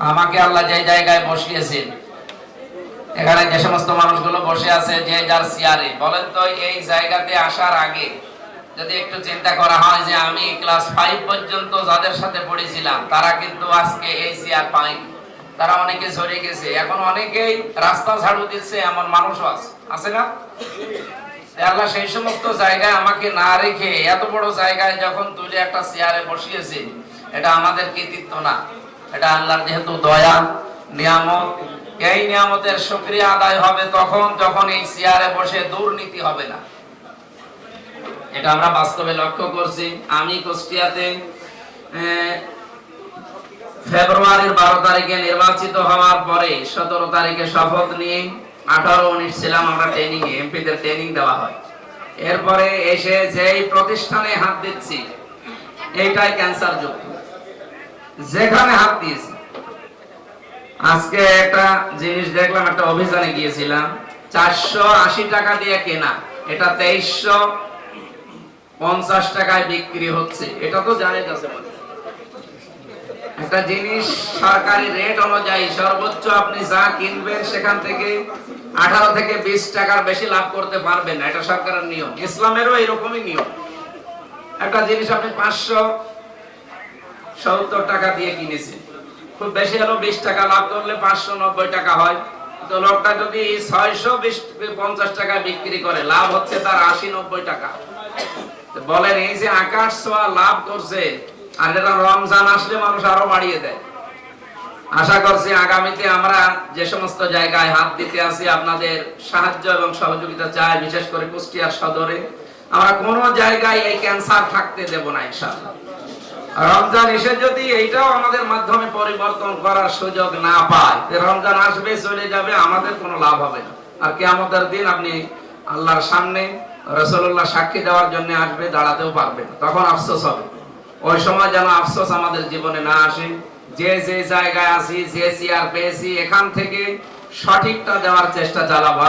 আমাকে আল্লাহ যে জায়গায় বসিয়েছেন, এখানে যে সমস্ত মানুষগুলো বসে আছে যে যার চেয়ারে, বলেন তো এই জায়গাতে আসার আগে যদি একটু চিন্তা করা হয় যে আমি ক্লাস 5 পর্যন্ত যাদের সাথে পড়েছিলাম তারা কিন্তু আজকে এই চেয়ার পায়নি, তারা অনেকে ঝরে গেছে, এখন অনেকেই রাস্তা ঝাড়ু দিচ্ছে, এমন মানুষও আছে না? আল্লাহ সেই সমস্ত জায়গায় আমাকে না রেখে এত বড় জায়গায় যখন তুলে একটা চেয়ারে বসিয়েছে, এটা আমাদের কৃতিত্ব না, এটা আল্লাহর যেহেতু দয়া নিয়ামত। এই নিয়ামতের শুকরিয়া আদায় হবে তখন যখন এই চেয়ারে বসে দুর্নীতি হবে না। এটা আমরা বাস্তবে লক্ষ্য করছি। আমি কুষ্টিয়াতে ফেব্রুয়ারির 12 তারিখে নির্বাচিত হওয়ার পরে 17 তারিখে শপথ নিয়ে 18-19 ছিলাম আমরা ট্রেনিং এ, এমপিদের ট্রেনিং দেওয়া হয়। এরপরে এসে যেই প্রতিষ্ঠানে হাত দিচ্ছি এইটাই ক্যান্সার যুক্ত, যেখানে হাত দিয়েছি। আজকে একটা জিনিস দেখলাম, একটা অভিযানে গিয়েছিলাম, 480 টাকা দিয়ে কেনা, এটা 2350 টাকায় বিক্রি হচ্ছে। এটা তো জানেন আছে, একটা জিনিস সরকারি রেট অনুযায়ী সর্বোচ্চ আপনি যা কিনবেন সেখান থেকে 18 থেকে 20 টাকার বেশি লাভ করতে পারবেন না, এটা সরকারের নিয়ম। ইসলামেরও এরকমই নিয়ম। একটা জিনিস আপনি 570 টাকা দিয়ে কিনেছেন, খুব বেশি হলো 20 টাকা লাভ করলে 590 টাকা হয়। তো লোকটা যদি 650 টাকা বিক্রি করে, লাভ হচ্ছে তার 80-90 টাকা। বলেন এই যে আকাশ ছোঁয়া লাভ করছে, আর এটা রমজান আসলে মানুষ আরো বাড়িয়ে দেয়। আশা করছি আগামীতে আমরা যে সমস্ত জায়গায় হাত দিতে আছি আপনাদের সাহায্য এবং সহযোগিতা চাই, বিশেষ করে কুষ্টিয়া সদরে আমরা কোনো জায়গায় এই ক্যান্সার থাকতে দেব না ইনশাআল্লাহ। রমজান এসে যদি এইটাও আমাদের মাধ্যমে পরিবর্তন করার সুযোগ না পায়, রমজান আসবে চলে যাবে, আমাদের কোনো লাভ হবে না। আর কিয়ামতের দিন আপনি আল্লাহর সামনে রাসূলুল্লাহ সাক্ষী দেওয়ার জন্য আসবে, দাঁড়াতেও পারবেন, তখন আফসোস হবে। ওই সময় যেন আফসোস আমাদের জীবনে না আসে। যে যে জায়গায় আছি, যে চেয়ার পেয়েছি, এখান থেকে সঠিকটা দেওয়ার চেষ্টা চালাবো।